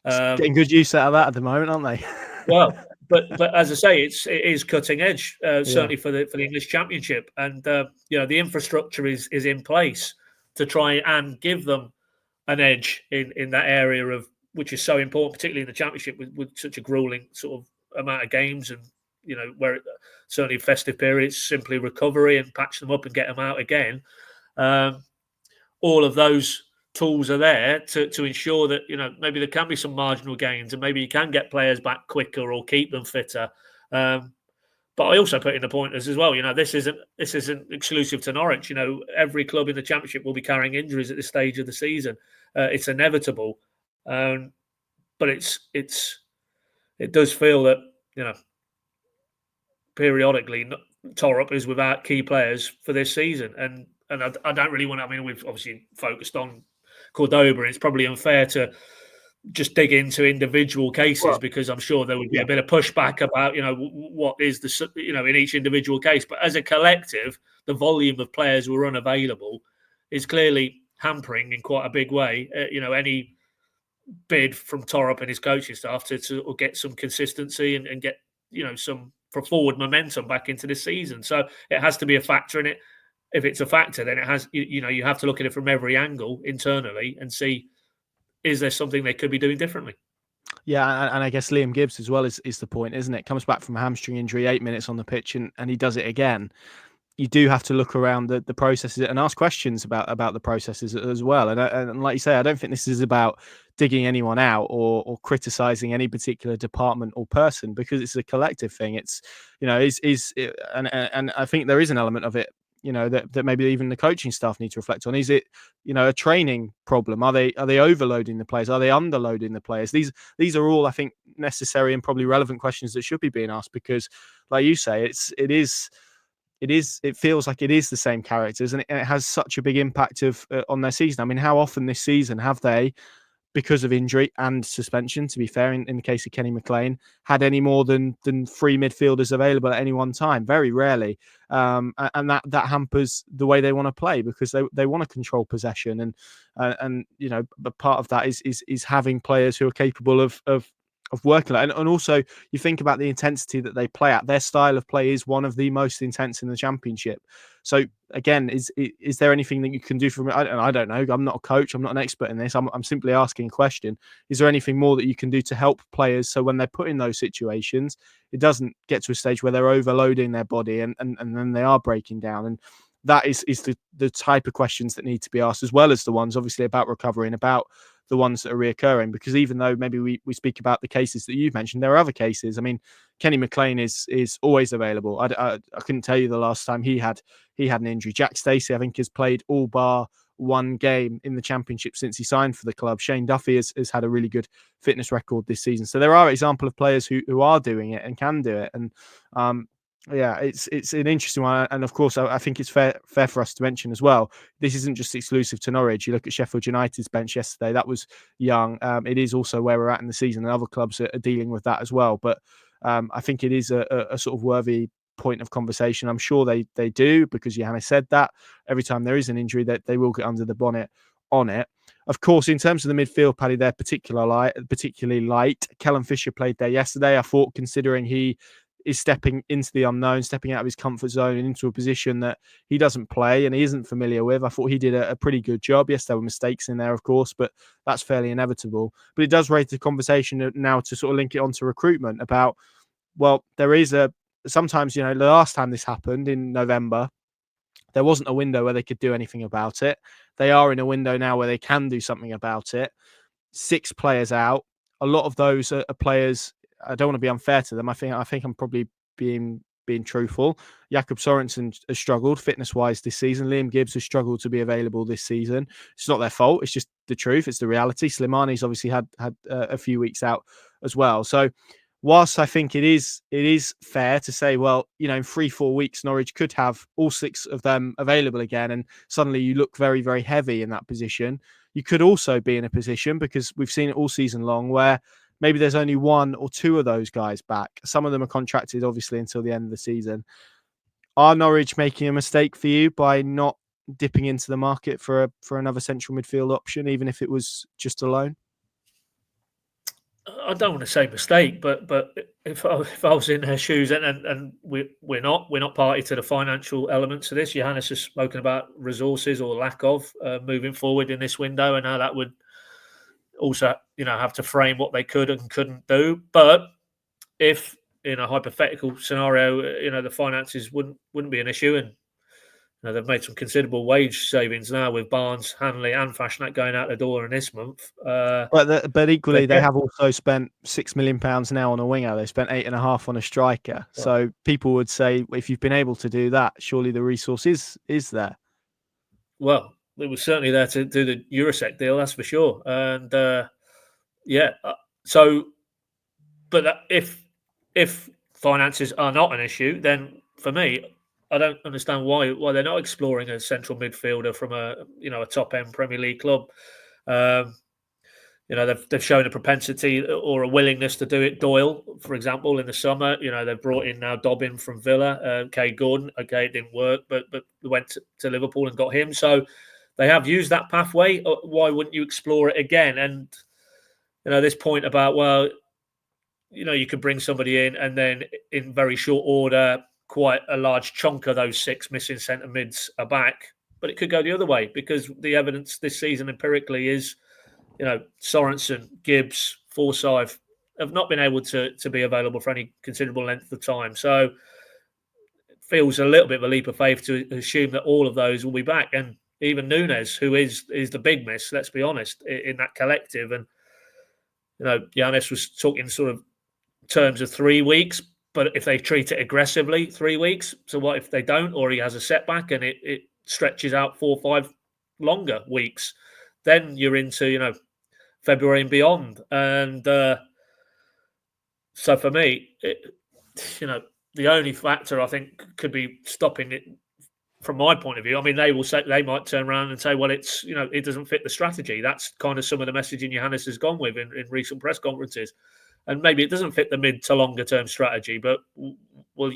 Getting good use out of that at the moment, aren't they? Well, but as I say, it is cutting edge, certainly for the English Championship, and the infrastructure is in place to try and give them an edge in that area of which is so important, particularly in the Championship with such a grueling sort of amount of games, and where certainly festive periods, simply recovery and patch them up and get them out again. All of those tools are there to ensure that maybe there can be some marginal gains, and maybe you can get players back quicker or keep them fitter. But I also put in the pointers as well. This isn't exclusive to Norwich. Every club in the Championship will be carrying injuries at this stage of the season. It's inevitable, but it's it does feel that, periodically Thorup is without key players for this season, and I don't really want to. I mean, we've obviously focused on Cordoba, and it's probably unfair to just dig into individual cases, because I'm sure there would be a bit of pushback about what is the in each individual case. But as a collective, the volume of players who are unavailable is clearly hampering in quite a big way. Any bid from Thorup and his coaching staff to get some consistency and get some for forward momentum back into this season. So it has to be a factor in it. If it's a factor, then it has. You have to look at it from every angle internally and see, is there something they could be doing differently? Yeah, and I guess Liam Gibbs as well is the point, isn't it? Comes back from a hamstring injury, 8 minutes on the pitch, and he does it again. You do have to look around the processes and ask questions about the processes as well. And like you say, I don't think this is about digging anyone out or criticizing any particular department or person, because it's a collective thing. It's and I think there is an element of it, that maybe even the coaching staff need to reflect on. Is it, a training problem? Are they overloading the players? Are they underloading the players? These are all, I think, necessary and probably relevant questions that should be being asked, because, like you say, it feels like it is the same characters, and it has such a big impact on their season. I mean, how often this season have they, because of injury and suspension, to be fair, in the case of Kenny McLean, had any more than 3 midfielders available at any one time? Very rarely. And that hampers the way they want to play, because they want to control possession, and but part of that is having players who are capable of working. And also, you think about the intensity that they play at. Their style of play is one of the most intense in the Championship. So again, is there anything that you can do from it? I don't know. I'm not a coach. I'm not an expert in this. I'm simply asking a question. Is there anything more that you can do to help players, so when they're put in those situations, it doesn't get to a stage where they're overloading their body and then they are breaking down? And that is the type of questions that need to be asked, as well as the ones obviously about recovery and about the ones that are reoccurring. Because even though maybe we speak about the cases that you've mentioned, there are other cases. I mean, Kenny McLean is always available. I couldn't tell you the last time he had an injury. Jack Stacey, I think, has played all bar one game in the Championship since he signed for the club. Shane Duffy has had a really good fitness record this season. So there are examples of players who are doing it and can do it. And yeah, it's an interesting one. And of course, I think it's fair for us to mention as well, this isn't just exclusive to Norwich. You look at Sheffield United's bench yesterday, that was young. It is also where we're at in the season, and other clubs are dealing with that as well. But I think it is a sort of worthy point of conversation. I'm sure they do, because Johannes said that every time there is an injury, that they will get under the bonnet on it. Of course, in terms of the midfield, Paddy, they're particularly light. Callum Fisher played there yesterday. I thought, considering he is stepping into the unknown, stepping out of his comfort zone and into a position that he doesn't play and he isn't familiar with, I thought he did a pretty good job. Yes, there were mistakes in there, of course, but that's fairly inevitable. But it does raise the conversation now to sort of link it onto recruitment about, well, there is sometimes, the last time this happened in November, there wasn't a window where they could do anything about it. They are in a window now where they can do something about it. 6 players out. A lot of those are players. I don't want to be unfair to them. I think I'm probably being truthful. Jakob Sorensen has struggled fitness-wise this season. Liam Gibbs has struggled to be available this season. It's not their fault. It's just the truth. It's the reality. Slimani's obviously had a few weeks out as well. So whilst I think it is fair to say, well, in 3-4 weeks, Norwich could have all 6 of them available again, and suddenly you look very, very heavy in that position. You could also be in a position, because we've seen it all season long, where maybe there's only 1 or 2 of those guys back. Some of them are contracted, obviously, until the end of the season. Are Norwich making a mistake for you by not dipping into the market for another central midfield option, even if it was just a loan? I don't want to say mistake, but if I was in their shoes, and we're not party to the financial elements of this. Johannes has spoken about resources or lack of moving forward in this window, and how that would also have to frame what they could and couldn't do. But if in a hypothetical scenario, the finances wouldn't be an issue, and they've made some considerable wage savings now with Barnes, Hanley, and Fashionette going out the door in this month. But equally, they have also spent £6 million now on a winger. They spent 8.5 on a striker. Yeah. So people would say, if you've been able to do that, surely the resource is there. Well, it was certainly there to do the Eurosec deal, that's for sure. And so But if finances are not an issue, then for me, I don't understand why they're not exploring a central midfielder from a top end Premier League club. They've shown a propensity or a willingness to do it. Doyle, for example, in the summer, they've brought in now Dobbin from Villa, Kay Gordon. Okay, it didn't work, but went to Liverpool and got him. So they have used that pathway. Why wouldn't you explore it again? And this point about, well, you could bring somebody in and then in very short order, quite a large chunk of those 6 missing centre mids are back. But it could go the other way because the evidence this season empirically is, Sorensen, Gibbs, Forsyth have not been able to be available for any considerable length of time. So it feels a little bit of a leap of faith to assume that all of those will be back. And even Nunes, who is the big miss, let's be honest, in that collective. And, Johannes was talking sort of terms of 3 weeks, but if they treat it aggressively, 3 weeks. So what if they don't, or he has a setback and it stretches out 4 or 5 longer weeks? Then you're into, February and beyond. And so for me, the only factor I think could be stopping it from my point of view. I mean, they might turn around and say, well, it's, it doesn't fit the strategy. That's kind of some of the messaging Johannes has gone with in recent press conferences. And maybe it doesn't fit the mid to longer term strategy, but well,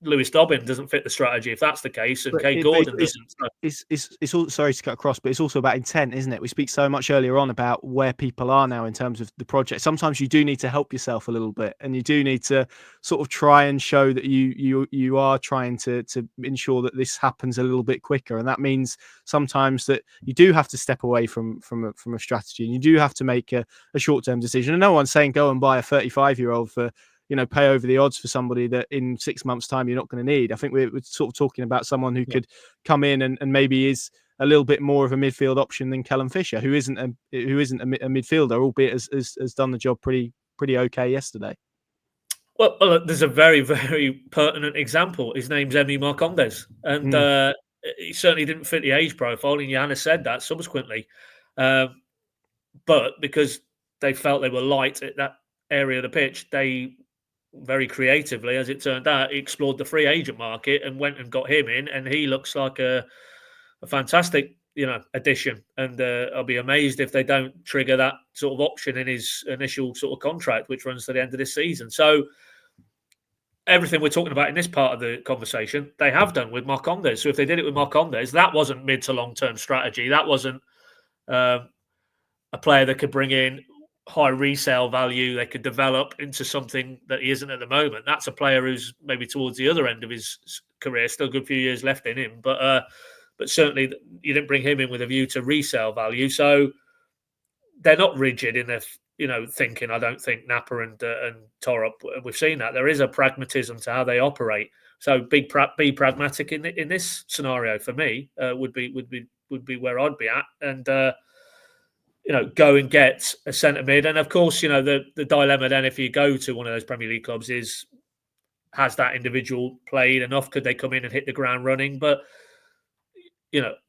Lewis Dobbin doesn't fit the strategy if that's the case, and Kay Gordon doesn't. It's all, sorry to cut across, but it's also about intent, isn't it? We speak so much earlier on about where people are now in terms of the project. Sometimes you do need to help yourself a little bit, and you do need to sort of try and show that you are trying to ensure that this happens a little bit quicker, and that means sometimes that you do have to step away from a strategy, and you do have to make a short term decision. And no one's saying go and buy a 35-year-old for, pay over the odds for somebody that in 6 months' time you're not going to need. I think we're sort of talking about someone who could come in and maybe is a little bit more of a midfield option than Callum Fisher, who isn't a midfielder, albeit has done the job pretty okay yesterday. Well, there's a very, very pertinent example. His name's Emi Marcondes, and he certainly didn't fit the age profile, and Johannes said that subsequently. But because they felt they were light at that area of the pitch, they very creatively, as it turned out, explored the free agent market and went and got him in, and he looks like a fantastic, addition. And I'll be amazed if they don't trigger that sort of option in his initial sort of contract, which runs to the end of this season. So everything we're talking about in this part of the conversation, they have done with Marcondes. So if they did it with Marcondes, that wasn't mid to long term strategy. That wasn't a player that could bring in high resale value, they could develop into something that he isn't at the moment. That's a player who's maybe towards the other end of his career, still a good few years left in him, but certainly you didn't bring him in with a view to resale value. So they're not rigid in their thinking. I don't think Napper and Thorup, we've seen that there is a pragmatism to how they operate. So be pragmatic in this scenario for me would be where I'd be at, and go and get a centre mid. And of course, the dilemma then, if you go to one of those Premier League clubs, is has that individual played enough? Could they come in and hit the ground running? But,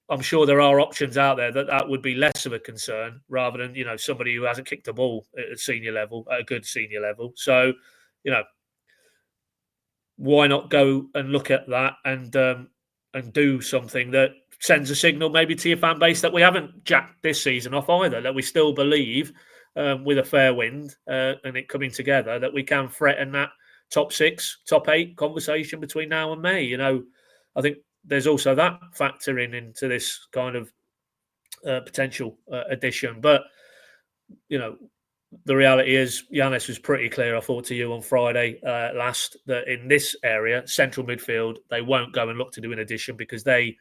I'm sure there are options out there that would be less of a concern rather than, somebody who hasn't kicked a ball at a senior level, at a good senior level. So, why not go and look at that and do something that sends a signal maybe to your fan base that we haven't jacked this season off either, that we still believe with a fair wind and it coming together that we can threaten that top 6, top 8 conversation between now and May. I think there's also that factor into this kind of potential addition. But, the reality is Johannes was pretty clear, I thought, to you on Friday last, that in this area, central midfield, they won't go and look to do an addition because they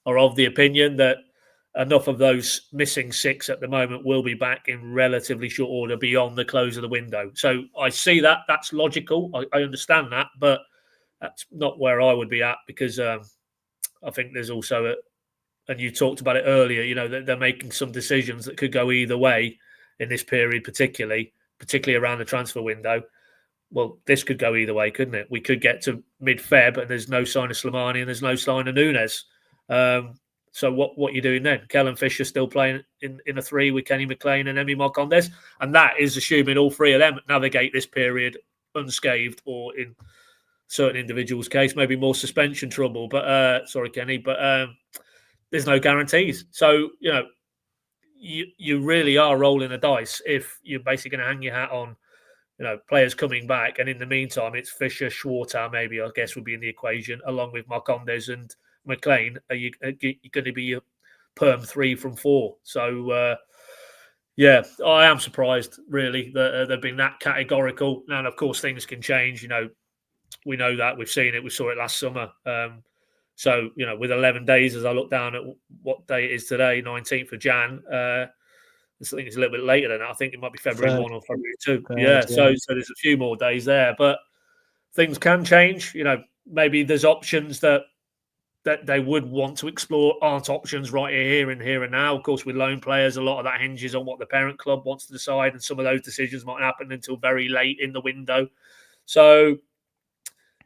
are of the opinion that enough of those missing 6 at the moment will be back in relatively short order beyond the close of the window. So I see that. That's logical. I understand that, but that's not where I would be at because I think there's also and you talked about it earlier, that they're making some decisions that could go either way in this period, particularly around the transfer window. Well, this could go either way, couldn't it? We could get to mid-Feb and there's no sign of Slimani and there's no sign of Nunes. So what you're doing then? Kellen Fisher still playing in a 3 with Kenny McLean and Emi Marcondes, and that is assuming all 3 of them navigate this period unscathed, or in certain individuals' case, maybe more suspension trouble. But sorry, Kenny, but there's no guarantees. So you really are rolling a dice if you're basically going to hang your hat on players coming back, and in the meantime, it's Fisher, Schwartau, maybe I guess would be in the equation, along with Marcondes and McLean. Are you going to be a perm 3 from 4? So I am surprised really that they've been that categorical. Now, and of course, things can change. We know that, we've seen it. We saw it last summer. So with 11 days, as I look down at what day it is today, 19th of Jan. I think it's a little bit later than that. I think it might be February 1 or February 2. Yeah. So there's a few more days there, but things can change. Maybe there's options that they would want to explore aren't options right here and now. Of course, with loan players, a lot of that hinges on what the parent club wants to decide, and some of those decisions might happen until very late in the window. So,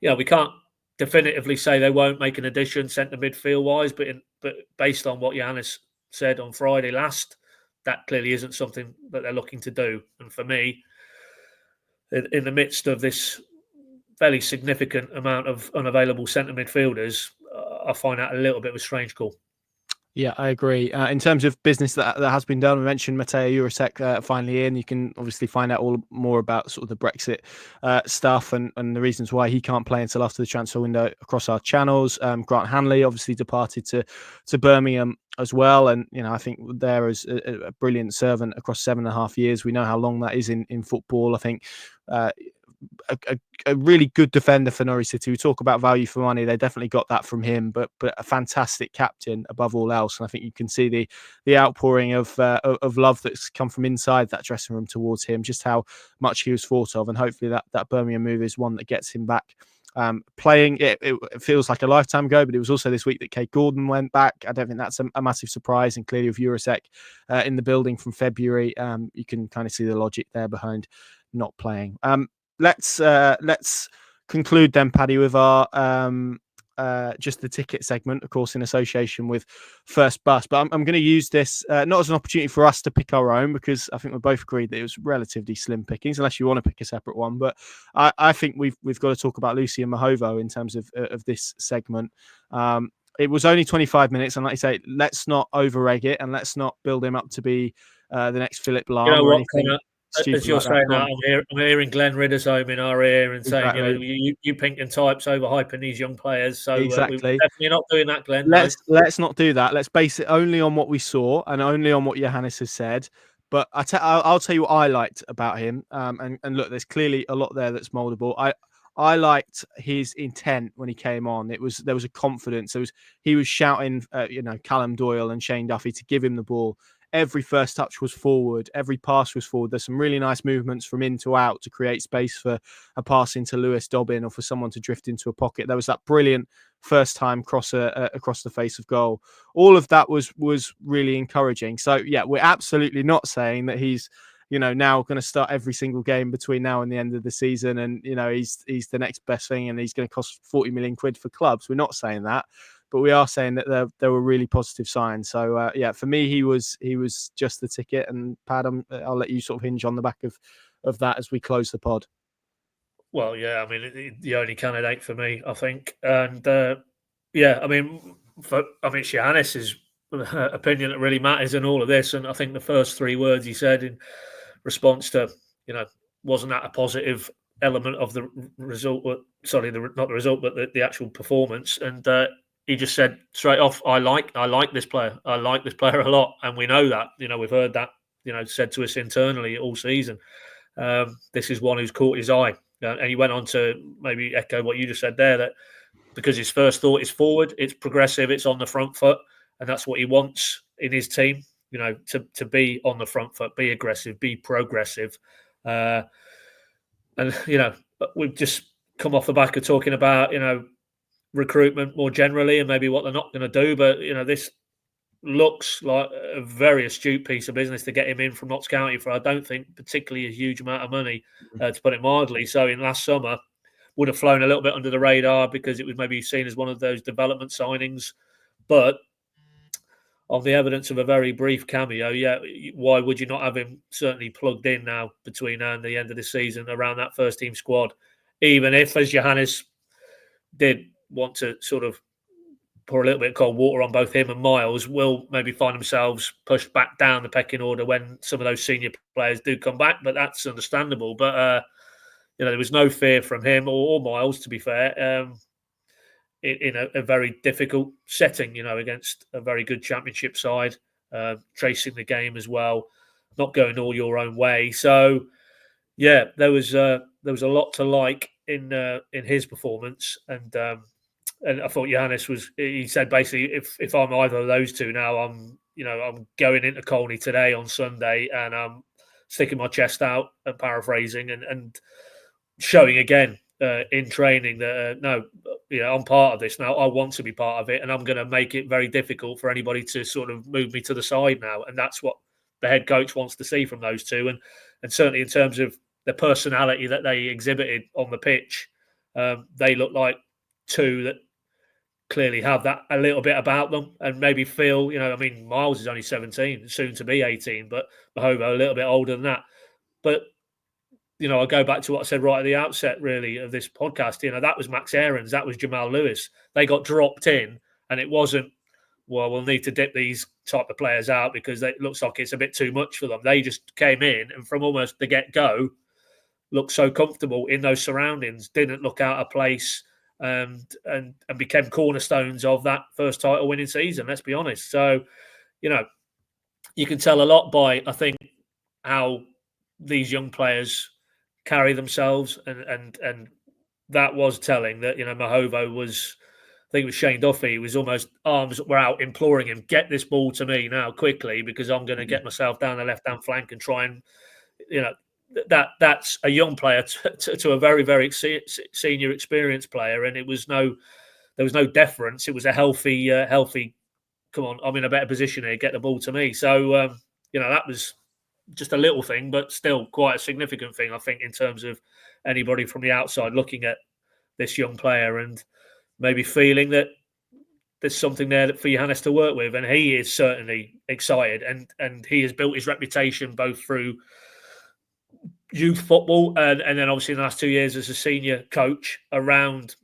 we can't definitively say they won't make an addition centre midfield wise, but based on what Johannes said on Friday last, that clearly isn't something that they're looking to do. And for me, in the midst of this fairly significant amount of unavailable centre midfielders, I find that a little bit of a strange call. Yeah, I agree. In terms of business that has been done, we mentioned Mateo Jurasek finally in. You can obviously find out all more about sort of the Brexit stuff and the reasons why he can't play until after the transfer window across our channels. Grant Hanley obviously departed to Birmingham as well, and I think there is a brilliant servant across 7.5 years. We know how long that is in football. I think a really good defender for Norwich City. We talk about value for money. They definitely got that from him, but a fantastic captain above all else. And I think you can see the outpouring of love that's come from inside that dressing room towards him, just how much he was thought of. And hopefully that Birmingham move is one that gets him back playing. It feels like a lifetime ago, but it was also this week that Kate Gordon went back. I don't think that's a massive surprise. And clearly with Jurasek in the building from February, you can kind of see the logic there behind not playing. Let's conclude then, Paddy, with our just the ticket segment, of course, in association with First Bus. But I'm going to use this not as an opportunity for us to pick our own, because I think we both agreed that it was relatively slim pickings, unless you want to pick a separate one. But I think we've got to talk about Lucien Mahovo in terms of this segment. It was only 25 minutes, and like you say, let's not over-egg it, and let's not build him up to be the next Philip Lahm or anything. As you're saying that, I'm hearing Glenn Ridersholm in our ear and saying, you PinkUn types overhyping these young players. So exactly. we're definitely not doing that, Glenn. Let's not do that. Let's base it only on what we saw and only on what Johannes has said. But I'll tell you what I liked about him. And look, there's clearly a lot there that's moldable. I liked his intent when he came on. There was a confidence. He was shouting, Callum Doyle and Shane Duffy to give him the ball. Every first touch was forward. Every pass was forward. There's some really nice movements from in to out to create space for a pass into Lewis Dobbin or for someone to drift into a pocket. There was that brilliant first time crosser across the face of goal. All of that was really encouraging. So yeah, we're absolutely not saying that he's now going to start every single game between now and the end of the season, and he's the next best thing, and he's going to cost 40 million quid for clubs. We're not saying that. But we are saying that there were really positive signs. So for me, he was just the ticket. And Pad, I'll let you sort of hinge on the back of that as we close the pod. Well, yeah, I mean, the only candidate for me, I think, and it's Johannes' opinion that really matters in all of this. And I think the first 3 words he said in response to, wasn't that a positive element of the result? Sorry, not the result, but the actual performance. And he just said straight off, I like this player. I like this player a lot. And we know that, we've heard that, said to us internally all season. This is one who's caught his eye. And he went on to maybe echo what you just said there, that because his first thought is forward, it's progressive, it's on the front foot. And that's what he wants in his team, to be on the front foot, be aggressive, be progressive. And we've just come off the back of talking about, recruitment more generally and maybe what they're not going to do, but this looks like a very astute piece of business to get him in from Notts County for, I don't think, particularly a huge amount of money, to put it mildly. So in last summer would have flown a little bit under the radar because it was maybe seen as one of those development signings, but on the evidence of a very brief cameo, why would you not have him certainly plugged in now between now and the end of the season around that first team squad? Even if, as Johannes did want to sort of pour a little bit of cold water on both him and Miles, will maybe find themselves pushed back down the pecking order when some of those senior players do come back, but that's understandable. But, there was no fear from him or Miles, to be fair, in a very difficult setting, against a very good championship side, tracing the game as well, not going all your own way. So, there was a lot to like in his performance, and I thought Johannes he said basically, if I'm either of those two now, I'm going into Colney today on Sunday, and I'm sticking my chest out and paraphrasing and showing again in training that no, I'm part of this now. I want to be part of it, and I'm going to make it very difficult for anybody to sort of move me to the side now. And that's what the head coach wants to see from those two, and certainly in terms of the personality that they exhibited on the pitch, they look like two that clearly have that a little bit about them, and maybe feel, Miles is only 17, soon to be 18, but Mahovo a little bit older than that. But I go back to what I said right at the outset, really, of this podcast. That was Max Aarons, that was Jamal Lewis. They got dropped in, and it wasn't, well, we'll need to dip these type of players out because it looks like it's a bit too much for them. They just came in, and from almost the get-go, looked so comfortable in those surroundings, didn't look out of place, and became cornerstones of that first title-winning season, let's be honest. So, you can tell a lot by, I think, how these young players carry themselves, and that was telling that Mahovo was, I think it was Shane Duffy, was almost arms were out imploring him, get this ball to me now quickly, because I'm going to get myself down the left-hand flank and try and that's a young player to a very, very senior experienced player, and there was no deference. It was a healthy come on, I'm in a better position here, get the ball to me. So that was just a little thing, but still quite a significant thing, I think, in terms of anybody from the outside looking at this young player and maybe feeling that there's something there for Johannes to work with. And he is certainly excited, and he has built his reputation both through youth football and then obviously in the last 2 years as a senior coach around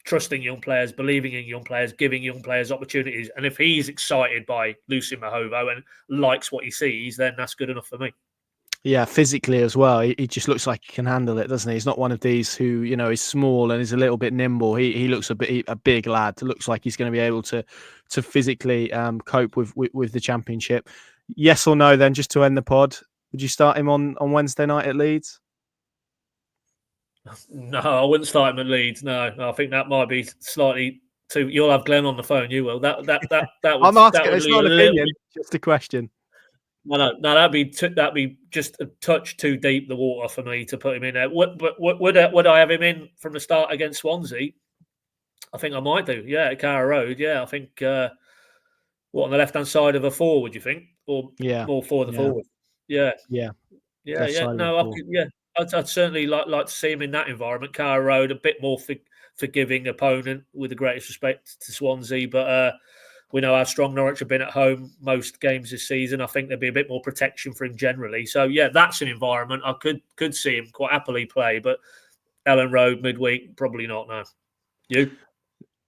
trusting young players, believing in young players, giving young players opportunities. And if he's excited by Lucy Mahovo and likes what he sees, then that's good enough for me. Yeah, physically as well. He just looks like he can handle it, doesn't he? He's not one of these who, is small and is a little bit nimble. He looks a big lad. It looks like he's going to be able to physically cope with the championship. Yes or no, then, just to end the pod, would you start him on Wednesday night at Leeds? No, I wouldn't start him at Leeds. No, I think that might be slightly too. You'll have Glenn on the phone. You will. That would. I'm asking. It's not an opinion. Bit, just a question. No. That'd be just a touch too deep the water for me to put him in there. Would I have him in from the start against Swansea? I think I might do. Yeah, at Carrow Road. Yeah, I think. On the left hand side of a forward, you think, or more for the forward? Yeah. No, I'd certainly like to see him in that environment. Carrow Road, a bit more forgiving opponent, with the greatest respect to Swansea, but we know how strong Norwich have been at home most games this season. I think there'd be a bit more protection for him generally. So that's an environment I could see him quite happily play. But Ellen Road midweek, probably not. No, you.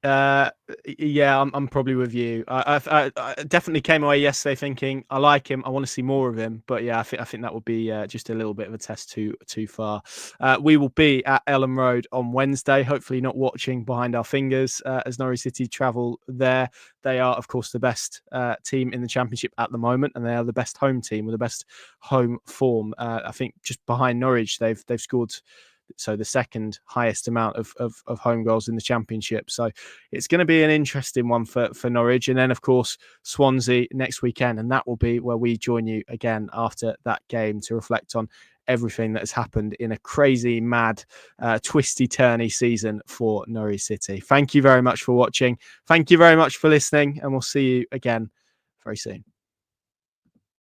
I'm probably with you. I definitely came away yesterday thinking I like him. I want to see more of him. But I think that would be just a little bit of a test too far. We will be at Ellen Road on Wednesday. Hopefully not watching behind our fingers as Norwich City travel there. They are, of course, the best team in the Championship at the moment, and they are the best home team with the best home form. I think just behind Norwich, they've scored. So the second highest amount of home goals in the Championship. So it's going to be an interesting one for Norwich. And then, of course, Swansea next weekend. And that will be where we join you again after that game to reflect on everything that has happened in a crazy, mad, twisty-turny season for Norwich City. Thank you very much for watching. Thank you very much for listening. And we'll see you again very soon.